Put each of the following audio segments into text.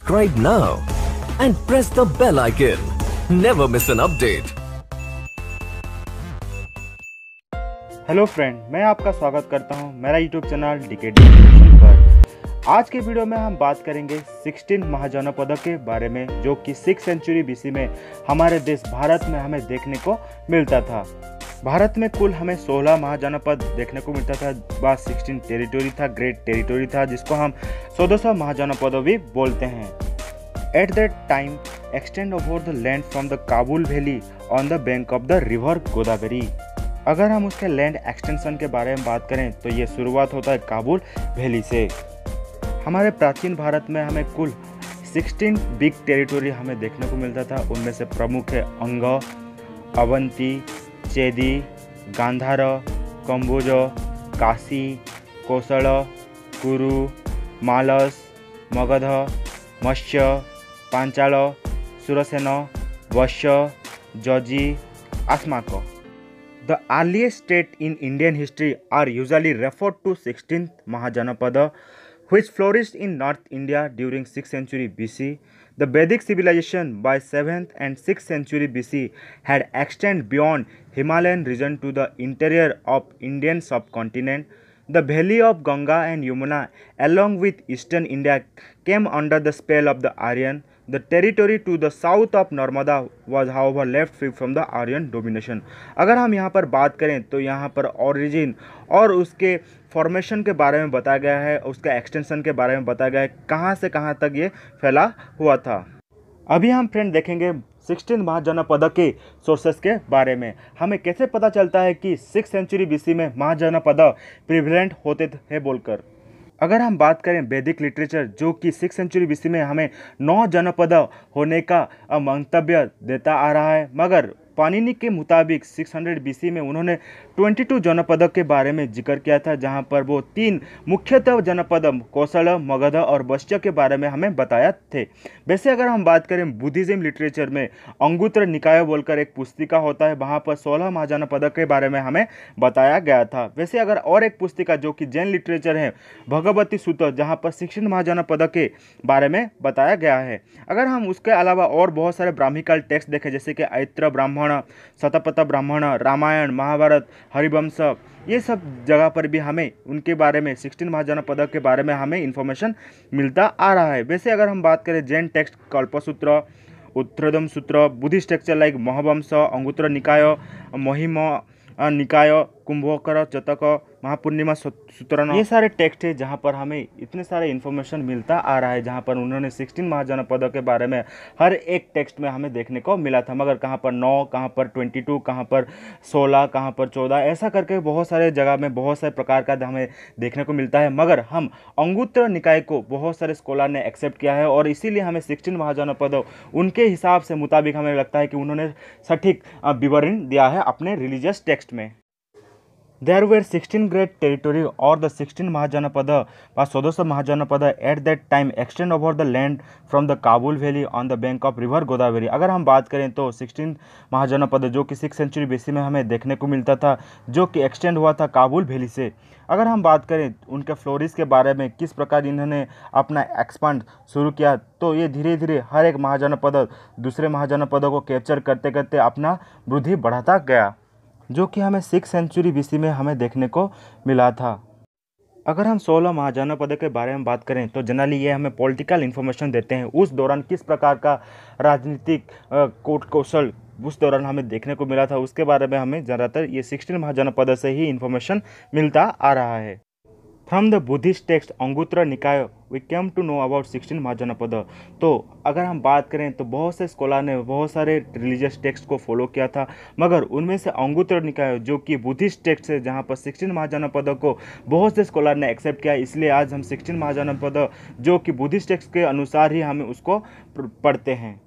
subscribe now and press the bell icon. Never miss an update. Hello friend, मैं आपका स्वागत करता हूं मेरा यूट्यूब चैनल डीकेडी एजुकेशन पर। आज के वीडियो में हम बात करेंगे 16 महाजनपदों के बारे में, जो कि 6th सेंचुरी बीसी में हमारे देश भारत में हमें देखने को मिलता था। भारत में कुल हमें 16 महाजनपद देखने को मिलता था। बाद 16 टेरिटोरी था, ग्रेट टेरिटोरी था, जिसको हम 1400 महाजनपदों भी बोलते हैं। At that time extend over the land from the Kabul valley on the bank of the river Godavari. अगर हम उसके लैंड एक्सटेंशन के बारे में बात करें तो ये शुरुआत होता है काबुल वैली से। हमारे प्राचीन भारत में हमें कुल 16 बिग टेरिटोरी हमें देखने को मिलता था। उनमें से प्रमुख है अंग, अवंती, चेदी, गांधार, कंबोज, काशी, कोसल, कुरु, मालस, मगध, मत्स्य, पांचाल, सुरसेन, वश्य, जजी, अस्माक। The earliest state in Indian history are usually referred to 16th Mahajanapada, which flourished in North India during 6th century BC. The Vedic civilization by 7th and 6th century BC had extended beyond Himalayan region to the interior of Indian subcontinent. The valley of Ganga and Yamuna, along with eastern India, came under the spell of the Aryan. The territory to the south of Narmada was however left free from the Aryan domination. अगर हम यहाँ पर बात करें तो यहाँ पर origin और उसके फॉर्मेशन के बारे में बताया गया है, उसका एक्सटेंशन के बारे में बताया गया है, कहाँ से कहाँ तक ये फैला हुआ था। अभी हम फ्रेंड देखेंगे 16 महाजनपद के सोर्सेस के बारे में। हमें कैसे पता चलता है कि 6th सेंचुरी बीसी में महाजनपद प्रिविलेंट होते थे बोलकर। अगर हम बात करें वैदिक लिटरेचर, जो कि 6th सेंचुरी बीसी में हमें 9 जनपद होने का मंतव्य देता आ रहा है, मगर पाणिनि के मुताबिक 600 बीसी में उन्होंने 22 जनपदों के बारे में जिक्र किया था, जहां पर वो 3 मुख्यतः जनपद कौशल, मगध और वश्य के बारे में हमें बताया थे। वैसे अगर हम बात करें बुद्धिज्म लिटरेचर में अंगुत्र निकाय बोलकर एक पुस्तिका होता है, वहां पर 16 महाजनपदों के बारे में हमें बताया गया था। वैसे अगर और एक पुस्तिका जो कि जैन लिटरेचर है, भगवती सूत्र, जहाँ पर 16 महाजनपदों के बारे में बताया गया है। अगर हम उसके अलावा और बहुत सारे ब्राह्मिकल टेक्स्ट देखें, जैसे कि ऐत्र ब्राह्मण, शतपथ ब्राह्मण, रामायण, महाभारत, हरिवंश, ये सब जगह पर भी हमें उनके बारे में 16 महाजनपदों के बारे में हमें इंफॉर्मेशन मिलता आ रहा है। वैसे अगर हम बात करें जैन टेक्स्ट कल्पसूत्र, उत्तरदम सूत्र, बुद्धिस्ट टेक्स्ट लाइक महावंश, अंगुत्र निकाय, महिमा निकाय, कुंभकर, चतक, महापूर्णिमा सूत्र, ये सारे टेक्स्ट है जहाँ पर हमें इतने सारे इन्फॉर्मेशन मिलता आ रहा है, जहाँ पर उन्होंने 16 महाजनपदों के बारे में हर एक टेक्स्ट में हमें देखने को मिला था। मगर कहाँ पर 9, कहाँ पर 22, कहाँ पर 16, कहाँ पर 14, ऐसा करके बहुत सारे जगह में बहुत सारे प्रकार का हमें देखने को मिलता है। मगर हम अंगुत्र निकाय को बहुत सारे स्कॉलर ने एक्सेप्ट किया है, और इसीलिए हमें 16 महाजनपद उनके हिसाब से मुताबिक हमें लगता है कि उन्होंने सटीक विवरण दिया है अपने रिलीजियस टेक्स्ट में। There were 16 great territory or the 16 Mahajanapada or 1400 Mahajanapada at that time extend over the land from the Kabul Valley on the bank of river Godavari। अगर हम बात करें तो 16 महाजनपद जो कि 6th सेंचुरी बीसी में हमें देखने को मिलता था, जो कि एक्सटेंड हुआ था काबुल वैली से। अगर हम बात करें उनके फ्लोरिस के बारे में, किस प्रकार इन्होंने अपना एक्सपांड शुरू किया, तो ये धीरे धीरे हर एक महाजनपद दूसरे महाजनपदों को कैप्चर करते करते अपना वृद्धि बढ़ाता गया, जो कि हमें 6th सेंचुरी बीसी में हमें देखने को मिला था। अगर हम 16 महाजनपद के बारे में बात करें तो जनरली ये हमें पॉलिटिकल इन्फॉर्मेशन देते हैं, उस दौरान किस प्रकार का राजनीतिक कोट कौशल उस दौरान हमें देखने को मिला था, उसके बारे में हमें ज़्यादातर ये 16 महाजनपद से ही इन्फॉर्मेशन मिलता आ रहा है। From the Buddhist text Anguttara Nikaya we came to know about 16 Mahajanapada. तो अगर हम बात करें तो बहुत से स्कॉलर ने बहुत सारे रिलीजियस टेक्स्ट को फॉलो किया था, मगर उनमें से अंगुत्र निकाय जो कि बुद्धिस्ट टेक्स्ट है, जहाँ पर 16 महाजनपद को बहुत से स्कॉलर ने एक्सेप्ट किया, इसलिए आज हम 16 महाजनपद जो कि बुद्धिस्ट टेक्स्ट के अनुसार ही हमें उसको पढ़ते हैं।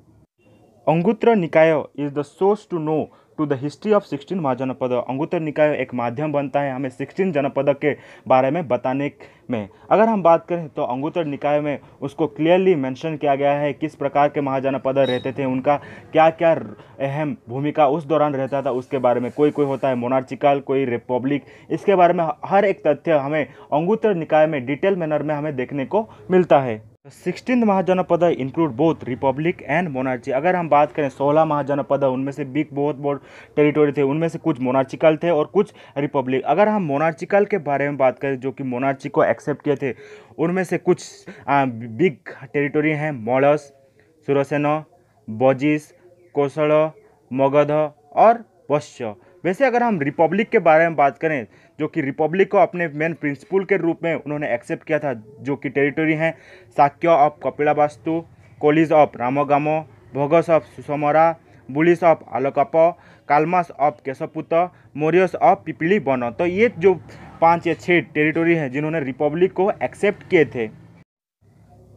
Anguttara Nikaya is the source to know to the history of 16 Mahajanapada. Anguttara Nikaya एक माध्यम बनता है हमें 16 जनपद के बारे में बताने में। अगर हम बात करें तो अंगुत्र निकाय में उसको क्लियरली मेंशन किया गया है किस प्रकार के महाजनपद रहते थे, उनका क्या क्या अहम भूमिका उस दौरान रहता था, उसके बारे में। कोई कोई होता है मोनार्चिकल, कोई रिपब्लिक, इसके बारे में हर एक तथ्य हमें अंगुत्र निकाय में डिटेल मैनर में हमें देखने को मिलता है। 16 mahajanapada include both republic and monarchy. अगर हम बात करें 16 महाजनपद, उनमें से बिग बहुत टेरिटोरी थे, उनमें से कुछ मोनार्चिकल थे और कुछ रिपब्लिक। अगर हम मोनार्चिकल के बारे में बात करें जो कि मोनार्ची को एक्सेप्ट किए थे, उनमें से कुछ बिग टेरिटोरी हैं मलस, सुरसेन, बजिस, कोसल, मगध और वश्य। वैसे अगर हम रिपब्लिक के बारे में बात करें, जो कि रिपब्लिक को अपने मेन प्रिंसिपल के रूप में उन्होंने एक्सेप्ट किया था, जो कि टेरिटोरी हैं Shakya of Kapilavastu, Koliyas of Ramagama, Bhaggas of Sumsumara, Bulis of Allakappa, Kalamas of Kesaputta, Moriyas of Pippalivana. तो ये जो 5 या 6 टेरिटोरी हैं जिन्होंने रिपब्लिक को एक्सेप्ट किए थे।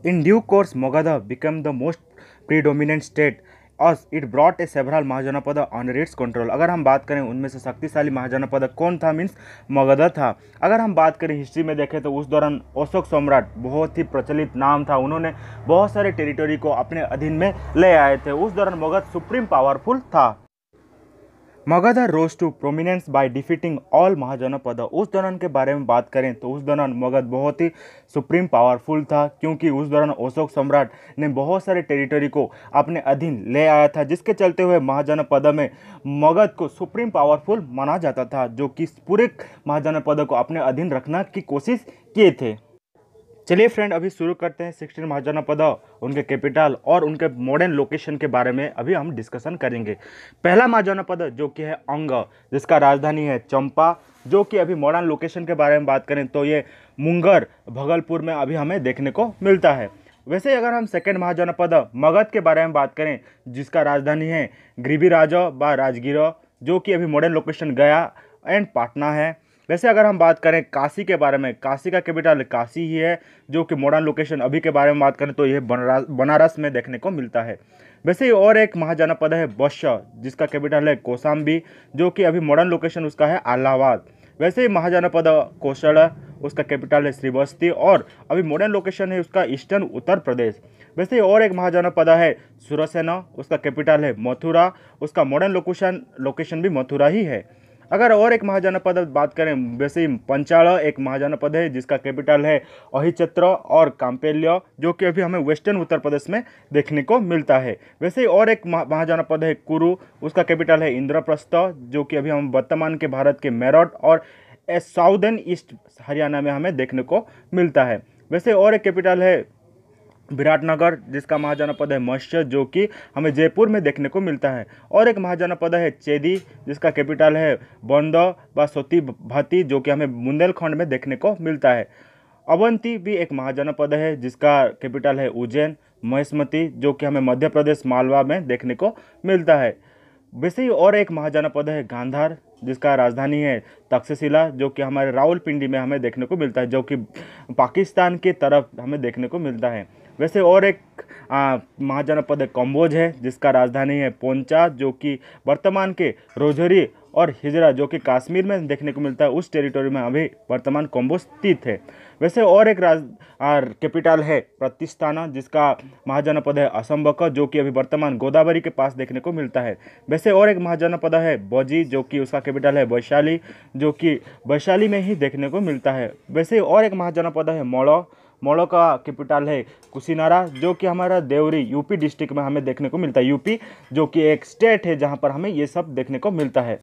In due course Magadh become the most predominant state as it brought a several महाजनपद under its control। अगर हम बात करें उनमें से शक्तिशाली महाजनपद कौन था, मीन्स मगध था। अगर हम बात करें हिस्ट्री में देखें तो उस दौरान अशोक सम्राट बहुत ही प्रचलित नाम था, उन्होंने बहुत सारे टेरिटोरी को अपने अधीन में ले आए थे। उस दौरान मगध सुप्रीम पावरफुल था। Magadha rose to prominence by defeating all mahajanapada. उस दौरान के बारे में बात करें तो उस दौरान मगध बहुत ही सुप्रीम पावरफुल था, क्योंकि उस दौरान अशोक सम्राट ने बहुत सारे टेरिटोरी को अपने अधीन ले आया था, जिसके चलते हुए महाजनपद में मगध को सुप्रीम पावरफुल माना जाता था, जो कि पूरे महाजनपद को अपने अधीन रखने की कोशिश किए थे। चलिए फ्रेंड, अभी शुरू करते हैं 16 महाजनपद, उनके कैपिटल और उनके मॉडर्न लोकेशन के बारे में अभी हम डिस्कशन करेंगे। पहला महाजनपद जो कि है अंग, जिसका राजधानी है चंपा, जो कि अभी मॉडर्न लोकेशन के बारे में बात करें तो ये मुंगर भगलपुर में अभी हमें देखने को मिलता है। वैसे अगर हम सेकेंड महाजनपद मगध के बारे में बात करें, जिसका राजधानी है गिरिराज व राजगीर, जो कि अभी मॉडर्न लोकेशन गया एंड पाटना है। वैसे अगर हम बात करें काशी के बारे में, काशी का कैपिटल काशी ही है, जो कि मॉडर्न लोकेशन अभी के बारे में बात करें तो यह बनारस में देखने को मिलता है। वैसे और एक महाजनपद है वश्य, जिसका कैपिटल है कौशाम्बी, जो कि अभी मॉडर्न लोकेशन उसका है इलाहाबाद। वैसे ही महाजनपद कौशल, उसका कैपिटल है श्रीवस्ती और अभी मॉडर्न लोकेशन है उसका ईस्टर्न उत्तर प्रदेश। वैसे और एक महाजनपद है सुरसेन, उसका कैपिटल है मथुरा, उसका मॉडर्न लोकेशन भी मथुरा ही है। अगर और एक महाजनपद बात करें, वैसे ही पंचाल एक महाजनपद है जिसका कैपिटल है अहिचत्र और काम्पेल्य, जो कि अभी हमें वेस्टर्न उत्तर प्रदेश में देखने को मिलता है। वैसे ही और एक महाजनपद है कुरु, उसका कैपिटल है इंद्रप्रस्थ, जो कि अभी हम वर्तमान के भारत के मेरठ और साउदर्न ईस्ट हरियाणा में हमें देखने को मिलता है। वैसे और एक कैपिटल है विराटनगर, जिसका महाजनपद है मत्स्य, जो कि हमें जयपुर में देखने को मिलता है। और एक महाजनपद है चेदी, जिसका कैपिटल है बंद व सोती भाती, जो कि हमें बुंदेलखंड में देखने को मिलता है। अवंती भी एक महाजनपद है जिसका कैपिटल है उज्जैन। महेशमती, जो कि हमें मध्य प्रदेश मालवा में देखने को मिलता है। वैसे ही और एक महाजनपद है गांधार, जिसका राजधानी है तक्षशिला, जो कि हमारे रावलपिंडी में हमें देखने को मिलता है, जो कि पाकिस्तान की तरफ हमें देखने को मिलता है। वैसे और एक महाजनपद कम्बोज है, जिसका राजधानी है पोंचा, जो कि वर्तमान के रोजरी और हिजरा, जो कि कश्मीर में देखने को मिलता है, उस टेरिटोरी में अभी वर्तमान कम्बोज स्थित है। वैसे और एक कैपिटल है प्रतिष्ठाना, जिसका महाजनपद है असंबक, जो कि अभी वर्तमान गोदावरी के पास देखने को मिलता है। वैसे और एक महाजनपद है बजी, जो कि उसका कैपिटल है वैशाली, जो कि वैशाली में ही देखने को मिलता है। वैसे और एक महाजनपद है मोड़ो का कैपिटल है कुशीनारा, जो कि हमारा देवरी यूपी डिस्ट्रिक्ट में हमें देखने को मिलता है। यूपी जो कि एक स्टेट है जहां पर हमें ये सब देखने को मिलता है।